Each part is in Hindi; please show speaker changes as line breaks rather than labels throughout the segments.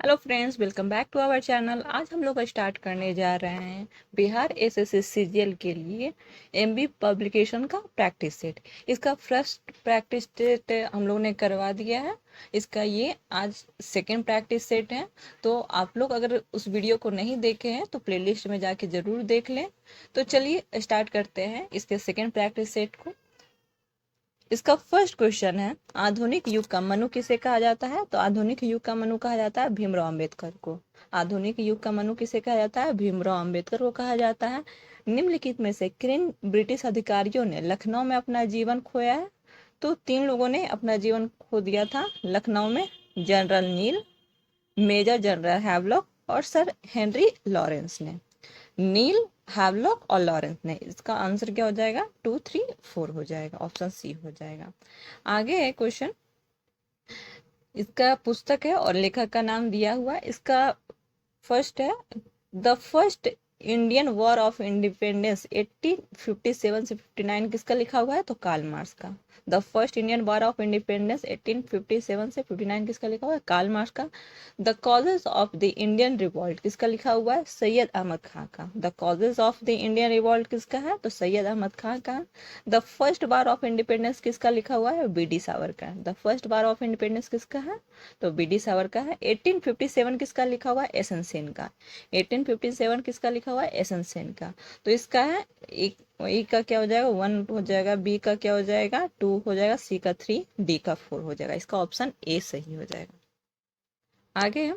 Hello friends, welcome back to our channel. आज हम लोग स्टार्ट करने जा रहे हैं बिहार एसएससी सीजीएल के लिए एमबी पब्लिकेशन का प्रैक्टिस सेट। इसका फर्स्ट प्रैक्टिस सेट हम लोग ने करवा दिया है। इसका ये आज सेकंड प्रैक्टिस सेट है। तो आप लोग अगर उस वीडियो को नहीं देखे हैं तो प्लेलिस्ट में जाके ज़रूर देख लें। तो चलिए स्टार्ट करते हैं इसके सेकेंड प्रैक्टिस सेट को। इसका फर्स्ट क्वेश्चन है, आधुनिक युग का मनु किसे कहा जाता है? तो आधुनिक युग का मनु कहा जाता है भीमराव अंबेडकर को। आधुनिक युग का मनु किसे कहा जाता है? भीमराव अंबेडकर को कहा जाता है। निम्नलिखित में से किन ब्रिटिश अधिकारियों ने लखनऊ में अपना जीवन खोया है? तो 3 लोगों ने अपना जीवन खो दिया था लखनऊ में। जनरल नील, मेजर जनरल हैवलॉक और सर हेनरी लॉरेंस ने। नील, हैवलॉक और लॉरेंस ने। इसका आंसर क्या हो जाएगा? 2, 3, 4 हो जाएगा। ऑप्शन सी हो जाएगा। आगे है क्वेश्चन। इसका पुस्तक है और लेखक का नाम दिया हुआ है। इसका फर्स्ट है, the first Indian war of independence 1857 से 59 किसका लिखा हुआ है? तो कार्ल मार्क्स का। The first Indian war of independence 1857 से 59 किसका लिखा हुआ है? कार्ल मार्क्स का। The causes of the Indian revolt किसका लिखा हुआ है? सैयद अहमद खां का। The causes of the Indian revolt किसका है? तो सैयद अहमद खां का। The first war of independence किसका लिखा हुआ है? B D Savarkar. The first war of independence किसका है? तो बी डी सावरकर है। 1857 किसका लिखा हुआ है? एस एन सेन का। 1857 किसका लिखा हुआ है? एस एन सेन का। तो इसका है एक, ई का क्या हो जाएगा? 1 हो जाएगा, बी का क्या हो जाएगा? 2 हो जाएगा, सी का 3, डी का 4 हो जाएगा। इसका ऑप्शन ए सही हो जाएगा। आगे,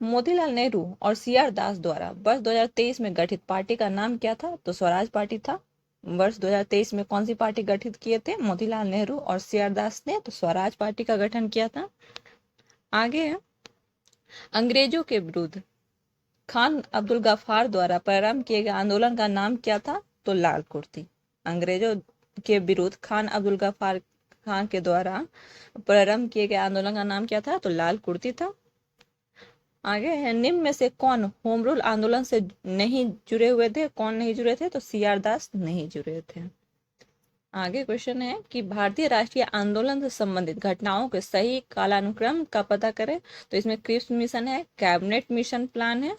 मोतीलाल नेहरू और सी आर दास द्वारा वर्ष 2023 में गठित पार्टी का नाम क्या था? तो स्वराज पार्टी था। वर्ष 2023 में कौन सी पार्टी गठित किए थे? मोतीलाल नेहरू और सी आर दास ने तो स्वराज पार्टी का गठन किया था। आगे है, अंग्रेजों के विरुद्ध खान अब्दुल गफ्फार द्वारा प्रारंभ किए गए आंदोलन का नाम क्या था? तो लाल कुर्ती। अंग्रेजों के विरुद्ध खान अब्दुल गफ्फार खान के द्वारा प्रारंभ किए गए आंदोलन का नाम क्या था? तो लाल कुर्ती था। आगे है, निम्न में से कौन होम रूल आंदोलन से नहीं जुड़े हुए थे? कौन नहीं जुड़े थे? तो सी आर दास नहीं जुड़े थे। आगे क्वेश्चन है कि भारतीय राष्ट्रीय आंदोलन से संबंधित घटनाओं के सही कालानुक्रम का पता करें। तो इसमें क्रिप्स मिशन है, कैबिनेट मिशन प्लान है,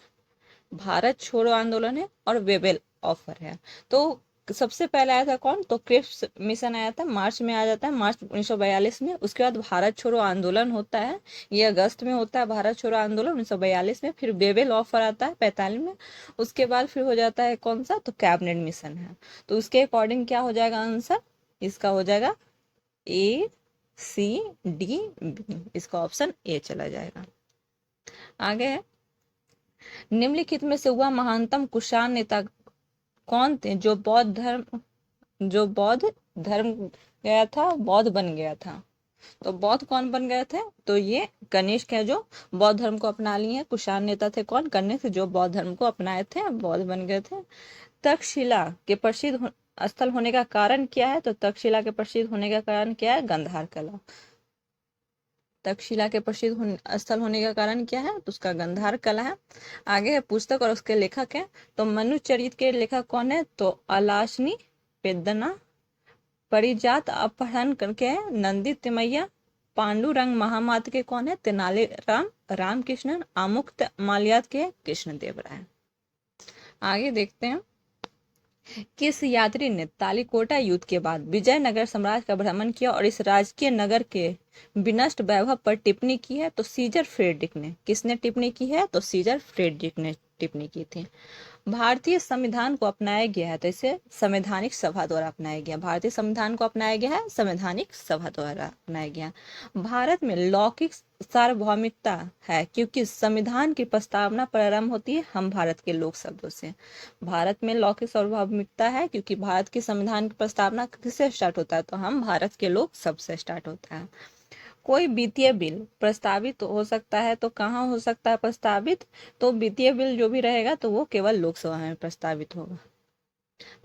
भारत छोड़ो आंदोलन है और वेबल ऑफर है। तो सबसे पहले आया था कौन? तो क्रिप्स मिशन आया था, मार्च में आ जाता है, मार्च 1942 में। उसके बाद भारत छोड़ो आंदोलन होता है, ये अगस्त में होता है भारत छोड़ो आंदोलन 1942 में। फिर वेबल ऑफर आता है 45 में। उसके बाद फिर हो जाता है कौन सा? तो कैबिनेट मिशन है। तो उसके अकॉर्डिंग क्या हो जाएगा आंसर? इसका हो जाएगा ए, सी, डी, बी। इसका ऑप्शन ए चला जाएगा। आगे है, निम्नलिखित में से वह महानतम कुषाण नेता कौन थे जो बौद्ध धर्म गया था, बौद्ध बन गया था? तो बौद्ध कौन बन गए थे? तो ये कनिष्क है जो बौद्ध धर्म को अपना लिए हैं। कुषाण नेता थे कौन? कनिष्क, जो बौद्ध धर्म को अपनाए थे, बौद्ध बन गए थे। तक्षशिला के स्थल होने का कारण क्या है? तो तक्षशिला के प्रसिद्ध होने का कारण क्या है? गांधार कला। तक्षशिला के प्रसिद्ध स्थल होने का कारण क्या है? तो उसका गांधार कला है। आगे है, पुस्तक और उसके लेखक हैं। तो मनुचरित के लेखक कौन है? तो अलाशनी पेदना। परिजात अपहरण करके नंदी तिमैया। पांडुरंग महामात के कौन है? तेनालीराम रामकृष्णन। आमुक्त माल्यात के कृष्णदेव राय। आगे देखते हैं, किस यात्री ने तालिकोटा युद्ध के बाद विजयनगर साम्राज्य का भ्रमण किया और इस राजकीय नगर के विनष्ट वैभव पर टिप्पणी की है? तो सीजर फ्रेडरिक ने। किसने टिप्पणी की है? तो सीजर फ्रेडरिक ने टिप्पणी की थी। भारतीय संविधान को अपनाया गया है, तो इसे संवैधानिक सभा द्वारा अपनाया गया। भारतीय संविधान को अपनाया गया है, संवैधानिक सभा द्वारा अपनाया गया। भारत में लौकिक सार्वभौमिकता है क्योंकि संविधान की प्रस्तावना प्रारंभ होती है हम भारत के लोक शब्दों से। भारत में लौकिक सार्वभौमिकता है क्योंकि भारत की संविधान की प्रस्तावना किससे स्टार्ट होता है? तो हम भारत के लोक शब्द से स्टार्ट होता है। कोई वित्तीय बिल प्रस्तावित हो सकता है, तो कहाँ हो सकता है प्रस्तावित? तो वित्तीय बिल जो भी रहेगा तो वो केवल लोकसभा में प्रस्तावित होगा।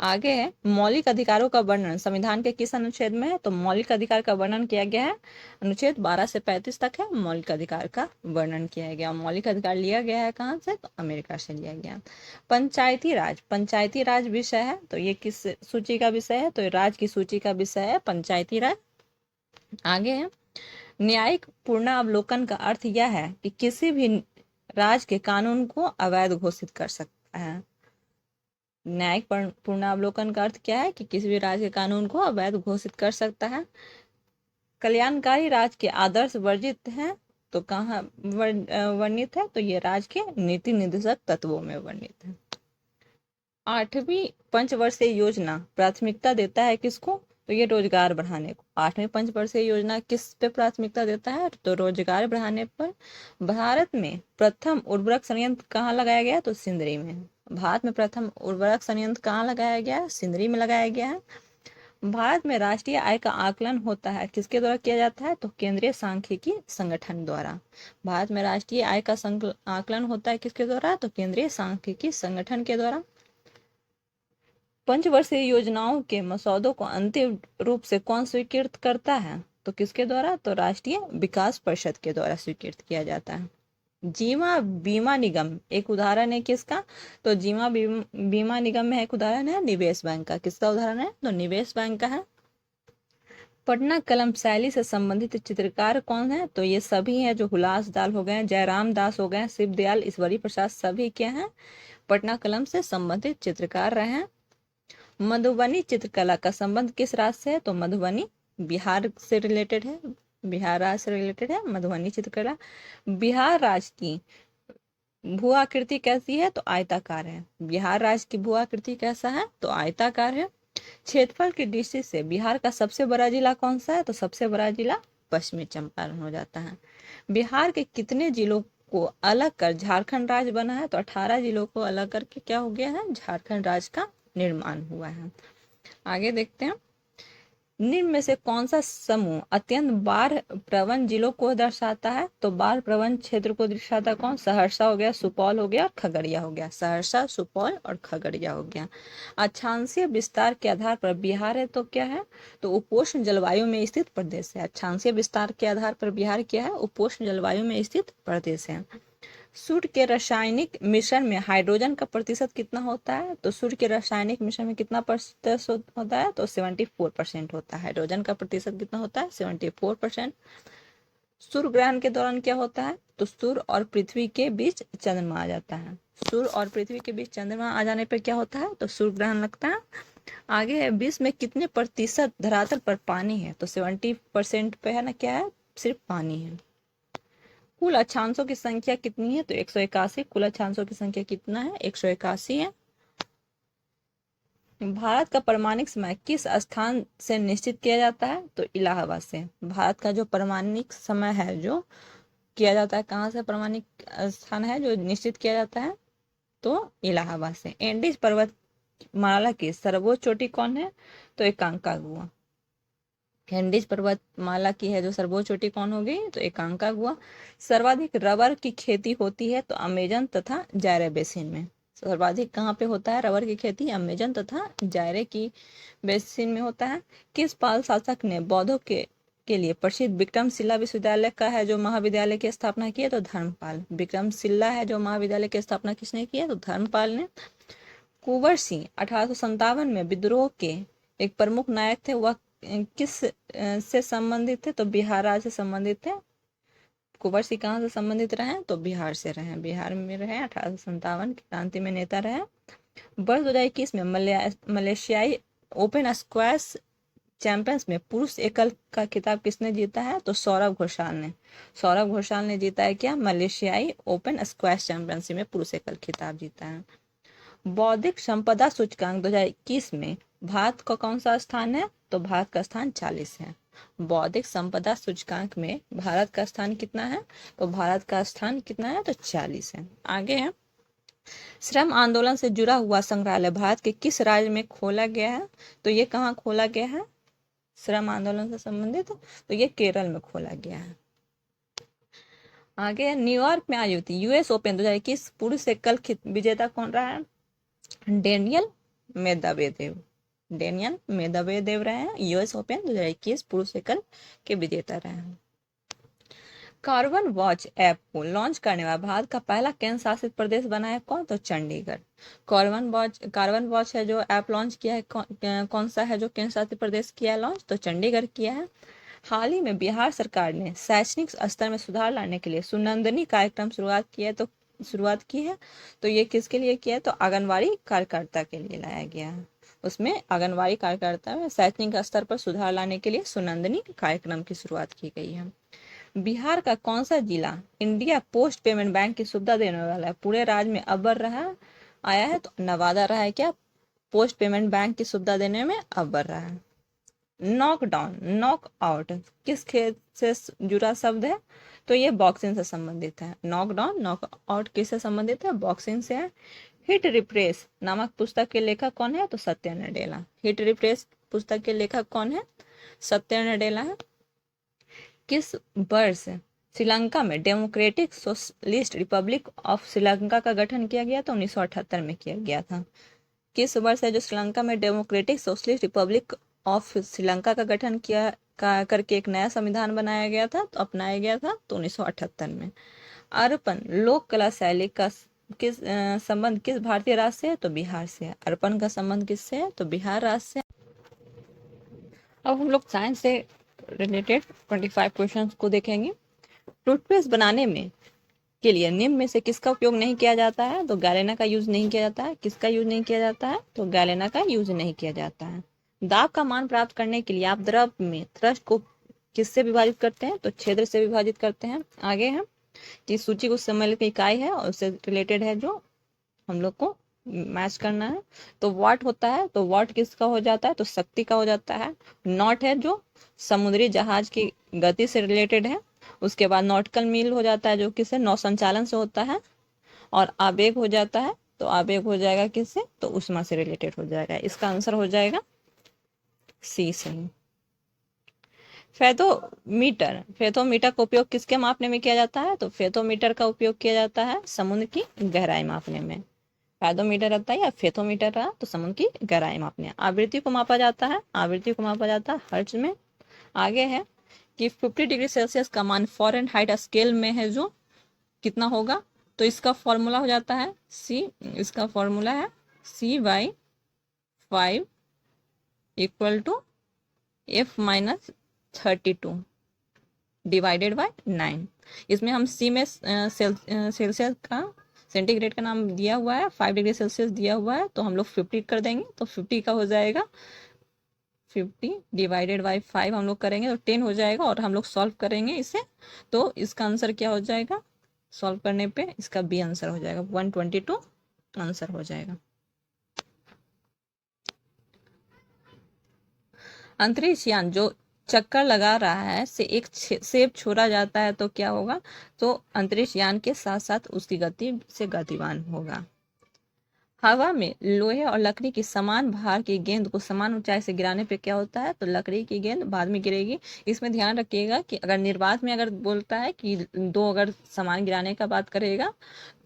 आगे है, मौलिक अधिकारों का वर्णन संविधान के किस अनुच्छेद में है? तो मौलिक अधिकार का वर्णन किया गया है अनुच्छेद 12 से 35 तक है मौलिक अधिकार का वर्णन किया गया। मौलिक अधिकार लिया गया है कहाँ से? तो अमेरिका से लिया गया। पंचायती राज विषय है, तो ये किस सूची का विषय है? तो राज्य की सूची का विषय है पंचायती राज। आगे है, न्यायिक पुनरावलोकन का अर्थ यह है कि किसी भी राज्य के कानून को अवैध घोषित कर सकता है। न्यायिक पुनरावलोकन का अर्थ क्या है कि किसी भी राज्य के कानून को अवैध घोषित कर सकता है। कल्याणकारी राज्य के आदर्श वर्जित हैं तो कहाँ वर्णित है, तो ये राज्य के नीति निर्देशक तत्वों में वर्णित है। 8वीं पंचवर्षीय योजना प्राथमिकता देता है किसको, तो ये रोजगार बढ़ाने को। 8वीं पंचवर्षीय योजना किस पे प्राथमिकता देता है, तो रोजगार बढ़ाने पर। भारत में प्रथम उर्वरक संयंत्र कहाँ लगाया गया, तो सिंदरी में। भारत में प्रथम उर्वरक संयंत्र कहाँ लगाया गया है, सिंदरी में लगाया गया है। भारत में राष्ट्रीय आय का आकलन होता है किसके द्वारा किया जाता है, तो केंद्रीय सांख्यिकी संगठन द्वारा। भारत में राष्ट्रीय आय का आकलन होता है किसके द्वारा, तो केंद्रीय सांख्यिकी संगठन के द्वारा। पंचवर्षीय योजनाओं के मसौदों को अंतिम रूप से कौन स्वीकृत करता है, तो किसके द्वारा, तो राष्ट्रीय विकास परिषद के द्वारा स्वीकृत किया जाता है। जीवन बीमा निगम एक उदाहरण है किसका, तो जीवन बीमा निगम में एक उदाहरण है निवेश बैंक का। किसका उदाहरण है, तो निवेश बैंक का है। पटना कलम शैली से संबंधित चित्रकार कौन है, तो ये सभी हैं जो हुलास दास हो गए, जयराम दास हो गए, शिवदयाल ईश्वरी प्रसाद, सभी क्या हैं, पटना कलम से संबंधित चित्रकार रहे हैं। मधुबनी चित्रकला का संबंध किस राज्य से है, तो मधुबनी बिहार से रिलेटेड है, बिहार राज्य से रिलेटेड है मधुबनी चित्रकला। बिहार राज्य की भू आकृति कैसी है, तो आयताकार है। बिहार राज्य की भू आकृति कैसा है, तो आयताकार है। क्षेत्रफल की दृष्टि से बिहार का सबसे बड़ा जिला कौन सा है, तो सबसे बड़ा जिला पश्चिमी चंपारण हो जाता है। बिहार के कितने जिलों को अलग कर झारखंड राज्य बना है, तो 18 जिलों को अलग करके क्या हो गया है, झारखंड राज्य का निर्माण हुआ है। आगे देखते हैं, निम्न में से कौन सा समूह अत्यंत बाढ़ प्रवण जिलों को दर्शाता है, तो बाढ़ प्रवण क्षेत्र को दर्शाता कौन, सहरसा हो गया, सुपौल हो गया और खगड़िया हो गया। सहरसा, सुपौल और खगड़िया हो गया। अक्षांशीय विस्तार के आधार पर बिहार है तो क्या है, तो उपोष्ण जलवायु में स्थित प्रदेश है। अक्षांशीय विस्तार के आधार पर बिहार क्या है, उपोष्ण जलवायु में स्थित प्रदेश है। सूर्य के रासायनिक मिश्रण में हाइड्रोजन का प्रतिशत कितना होता है, तो सूर्य के रासायनिक मिश्रण में कितना प्रतिशत होता है, तो 74% होता है। हाइड्रोजन का प्रतिशत कितना होता है, 74%। सूर्य ग्रहण के दौरान क्या होता है, तो सूर्य और पृथ्वी के बीच चंद्रमा आ जाता है। सूर्य और पृथ्वी के बीच चंद्रमा आ जाने पर क्या होता है, तो सूर्य ग्रहण लगता है। आगे है, विश्व में कितने प्रतिशत धरातल पर पानी है, तो 70% पे है ना, क्या है, सिर्फ पानी है। कुल अक्षांशों की संख्या कितनी है, तो 181। कुल अक्षांशों की संख्या कितना है, 181 है। भारत का परमाणिक समय किस स्थान से निश्चित किया जाता है, तो इलाहाबाद से। भारत का जो परमाणिक समय है जो किया जाता है, कहाँ से परमाणिक स्थान है जो निश्चित किया जाता है, तो इलाहाबाद से। एंडीज पर्वत माला की सर्वोच्च चोटी कौन है, तो एकांकागुआ। एंडीज पर्वतमाला की है जो सर्वोच्च चोटी कौन होगी, तो एकांकागुआ। सर्वाधिक रबर की खेती होती है, तो अमेजन तथा जायरे बेसिन में। सर्वाधिक कहाँ पे होता है रबर की खेती, अमेजन तथा जायरे की बेसिन में होता है। किस पाल शासक ने बौद्धों के लिए प्रसिद्ध विक्रमशिला विश्वविद्यालय का है जो महाविद्यालय की स्थापना की है, तो धर्मपाल। विक्रमशिला है जो महाविद्यालय की स्थापना किसने की है, तो धर्मपाल ने। कुंवर सिंह 1857 में विद्रोह के एक प्रमुख नायक थे, वह किस से संबंधित थे, तो बिहार राज्य से संबंधित थे। कुंवर सिंह कहाँ से संबंधित रहे, तो बिहार से रहे, बिहार में रहे। 1857 की क्रांति में नेता रहे। वर्ष 2021 में मलेशियाई ओपन स्क्वैश चैंपियंस में पुरुष एकल का खिताब किसने जीता है, तो सौरभ घोषाल ने। सौरभ घोषाल ने जीता है क्या, मलेशियाई ओपन स्क्वैश चैंपियनशिप में पुरुष एकल खिताब जीता है। बौद्धिक संपदा सूचकांक 2021 में भारत का कौन सा स्थान है, तो भारत का स्थान 40 है। बौद्धिक संपदा सूचकांक में भारत का स्थान कितना है, तो भारत का स्थान कितना है, तो 40 है। आगे है, श्रम आंदोलन से जुड़ा हुआ संग्रहालय भारत के किस राज्य में खोला गया है, तो ये कहाँ खोला गया है, श्रम आंदोलन से संबंधित, तो ये केरल में खोला गया है। आगे न्यूयॉर्क में आयोजित यूएस ओपन 2021 पुरुष एकल विजेता कौन रहा है, डेनियल मेदवेदेव। डेनियल मेदवेदेव रहे हैं यूएस ओपन 2021 पुरुष एकल के विजेता रहे हैं। कार्बन वॉच ऐप को लॉन्च करने वाला भारत का पहला केंद्र शासित प्रदेश बना है कौन, तो चंडीगढ़। कार्बन वॉच है जो ऐप लॉन्च किया है, कौन सा है जो केंद्र शासित प्रदेश किया है लॉन्च, तो चंडीगढ़ किया है। हाल ही में बिहार सरकार ने शैक्षणिक स्तर में सुधार लाने के लिए सुनंदनी कार्यक्रम शुरुआत की है। तो ये किसके लिए किया है? तो आंगनवाड़ी कार्यकर्ता के लिए लाया गया है। उसमें आंगनवाड़ी कार्यकर्ता में शैक्षणिक स्तर पर सुधार लाने के लिए सुनंदनी कार्यक्रम की शुरुआत की गई है। बिहार का कौन सा जिला इंडिया पोस्ट पेमेंट बैंक की सुविधा देने वाला है? पूरे राज्य में अव्वल रहा आया है, तो नवादा रहा है क्या पोस्ट पेमेंट बैंक की सुविधा देने में अव्वल रहा है। नॉकडाउन नॉकआउट किस खेल से जुड़ा शब्द है? तो ये बॉक्सिंग से संबंधित है। नॉकडाउन नॉकआउट किससे संबंधित है? बॉक्सिंग से है। हिट रिप्रेस नामक पुस्तक के लेखक कौन है? तो सत्या नडेला। हिट रिप्रेस पुस्तक के लेखक कौन है? सत्या नडेला है। किस वर्ष श्रीलंका में democratic socialist Republic of Sri Lanka का गठन किया गया? तो 1978 में किया गया था। किस वर्ष है जो श्रीलंका में democratic socialist Republic of Sri Lanka का गठन करके एक नया संविधान बनाया गया था, तो अपनाया गया था? तो 1978 में। अर्पण लोक कला शैली का किस संबंध किस भारतीय राज्य से है? तो बिहार से है। अर्पण का संबंध किससे है? तो बिहार राज्य से। अब हम लोग साइंस से रिलेटेड 25 क्वेश्चंस को देखेंगे। टूथपेस्ट बनाने में के लिए निम्न में से किसका उपयोग नहीं किया जाता है? तो गैलेना का यूज नहीं किया जाता है। किसका यूज नहीं किया जाता है? तो गैलेना का यूज नहीं किया जाता है। दाब का मान प्राप्त करने के लिए आप द्रव में थ्रस्ट को किससे विभाजित करते हैं? तो छिद्र से विभाजित करते हैं। आगे है कि सूची को सम्मिलित इकाई है और उससे रिलेटेड है जो हम लोग को मैच करना है। तो वाट होता है, तो वाट किसका हो जाता है? तो शक्ति का हो जाता है। नॉट है जो समुद्री जहाज की गति से रिलेटेड है। उसके बाद नॉटिकल मील हो जाता है जो किससे? नौ संचालन से होता है। और आवेग हो जाता है, तो आवेग हो जाएगा किससे? तो उष्मा से रिलेटेड हो जाएगा। इसका आंसर हो जाएगा सी सही। फेथोमीटर का उपयोग किसके मापने में किया जाता है? तो फेथोमीटर का उपयोग किया जाता है समुद्र की गहराई मापने में। फेथोमीटर रहता है या फेथोमीटर रहा तो समुद्र की गहराई मापने। आवृत्ति को मापा जाता है, आवृत्ति को मापा जाता है हर्ट्ज में। आगे है कि 50 डिग्री सेल्सियस का मान फ़ारेनहाइट स्केल में है जो कितना होगा? तो इसका फॉर्मूला हो जाता है इसका फॉर्मूला है C/5 equal to F-32 divided by 9। इसमें हम सी में सेल्सियस का सेंटीग्रेड का नाम दिया हुआ है, 5 डिग्री सेल्सियस दिया हुआ है, तो हम लोग 50 कर देंगे, तो 50 का हो जाएगा 50 डिवाइडेड बाई 5 हम लोग करेंगे तो 10 हो जाएगा। और हम लोग सॉल्व करेंगे इसे, तो इसका आंसर क्या हो जाएगा? सॉल्व करने पे इसका बी आंसर हो जाएगा, 122 आंसर हो जाएगा। अंतरिक्ष यान जो चक्कर लगा रहा है से एक सेब छोड़ा जाता है तो क्या होगा? तो अंतरिक्ष यान के साथ साथ उसकी गति से गतिवान होगा। हवा में लोहे और लकड़ी की समान भार की गेंद को समान ऊंचाई से गिराने पे क्या होता है? तो लकड़ी की गेंद बाद में गिरेगी। इसमें ध्यान रखिएगा कि अगर निर्वात में अगर बोलता है कि दो अगर समान गिराने का बात करेगा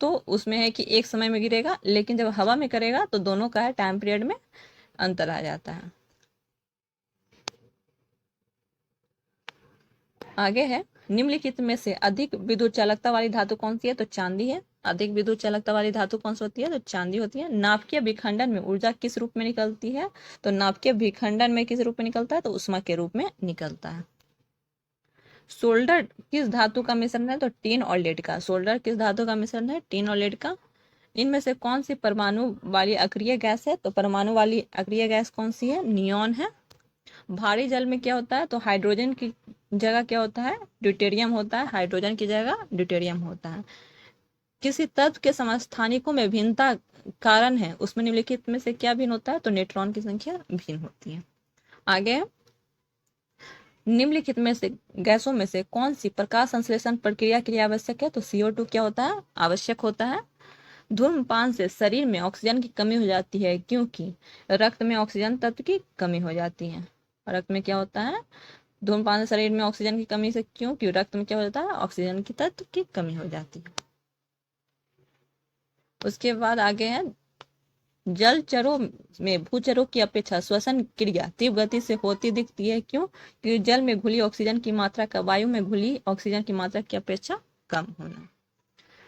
तो उसमें है कि एक समय में गिरेगा, लेकिन जब हवा में करेगा तो दोनों का है टाइम पीरियड में अंतर आ जाता है। आगे है निम्नलिखित में से अधिक विद्युत चालकता वाली धातु कौन सी है? तो चांदी है। अधिक विद्युत चालकता वाली धातु कौन सी होती है? तो चांदी होती है। नाभिकीय विखंडन में ऊर्जा किस रूप में निकलती है? तो नाभिकीय विखंडन में किस रूप में निकलता है? तो उष्मा के रूप में निकलता है। सोल्डर किस धातु का मिश्रण है? तो टीन और लेड का। सोल्डर किस धातु का मिश्रण है? टीन और लेड का। इनमें से कौन सी परमाणु वाली अक्रिय गैस है? तो परमाणु वाली अक्रिय गैस कौन सी है? नियॉन है। भारी जल में क्या होता है? तो हाइड्रोजन की जगह क्या होता है? ड्यूटेरियम होता है। हाइड्रोजन की जगह ड्यूटेरियम होता है। किसी तत्व के समस्थानिकों में भिन्नता कारण है उसमें निम्नलिखित में से क्या भिन्न होता है? तो न्यूट्रॉन की संख्या भिन्न होती है। आगे निम्नलिखित में से गैसों में से कौन सी प्रकाश संश्लेषण प्रक्रिया के लिए आवश्यक है? तो CO2 क्या होता है? आवश्यक होता है। धूम्रपान से शरीर में ऑक्सीजन की कमी हो जाती है क्योंकि रक्त में ऑक्सीजन तत्व की कमी हो जाती है। रक्त में क्या होता है? धूम्रपान से शरीर में ऑक्सीजन की कमी से क्योंकि रक्त में क्या हो जाता है? ऑक्सीजन की तत्व की कमी हो जाती है। उसके बाद आगे है जलचरों में भूचरों की अपेक्षा श्वसन क्रिया तीव्र गति से होती दिखती है। क्यों? क्योंकि जल में घुली ऑक्सीजन की मात्रा का वायु में घुली ऑक्सीजन की मात्रा की अपेक्षा कम होना।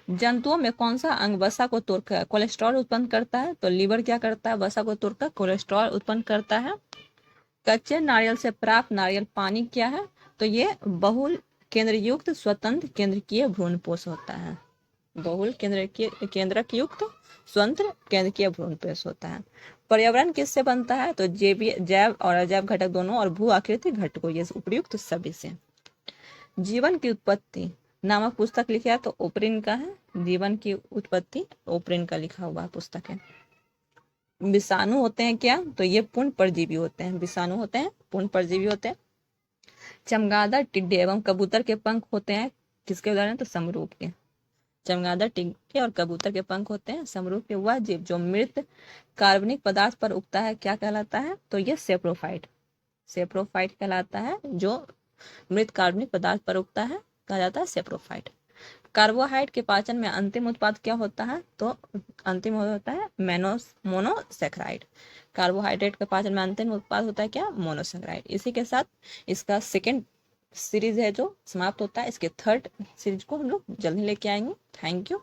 जंतुओं में कौन सा अंग वसा को तोड़कर कोलेस्ट्रॉल उत्पन्न करता है? तो लीवर क्या करता है? वसा को तोड़कर कोलेस्ट्रॉल उत्पन्न करता है। कच्चे नारियल से प्राप्त नारियल पानी क्या है? तो ये बहुल केंद्रयुक्त स्वतंत्र केंद्रकीय भ्रूणपोष होता है। बहुल केंद्रक युक्त स्वतंत्र केंद्रकीय भ्रूणपोष होता है। पर्यावरण किससे बनता है? तो जैव और अजैव घटक दोनों और भू आकृतिक घटकों, ये उपयुक्त सभी से। जीवन की उत्पत्ति नामक पुस्तक लिखा है तो ओपरिन का है। जीवन की उत्पत्ति ओपरिन का लिखा हुआ पुस्तक है। विषाणु होते हैं क्या? तो ये पूर्ण परजीवी होते हैं। विषाणु होते हैं पूर्ण परजीवी होते हैं। चमगादड़, टिड्डे एवं कबूतर के पंख होते हैं किसके उदाहरण? तो समरूप के। चमगादड़, टिड्डे और कबूतर के पंख होते हैं समरूप के। वह जीव जो मृत कार्बनिक पदार्थ पर उगता है क्या कहलाता है? तो ये सेप्रोफाइट। सेप्रोफाइट कहलाता है। जो मृत कार्बनिक पदार्थ पर उगता है कहा जाता है सेप्रोफाइट। कार्बोहाइड्रेट के पाचन में अंतिम उत्पाद क्या होता है? तो अंतिम होता है मोनोसेक्राइड। कार्बोहाइड्रेट के पाचन में अंतिम उत्पाद होता है क्या? मोनोसेक्राइड। इसी के साथ इसका सेकेंड सीरीज है जो समाप्त होता है। इसके थर्ड सीरीज को हम लोग जल्दी लेके आएंगे। Thank you.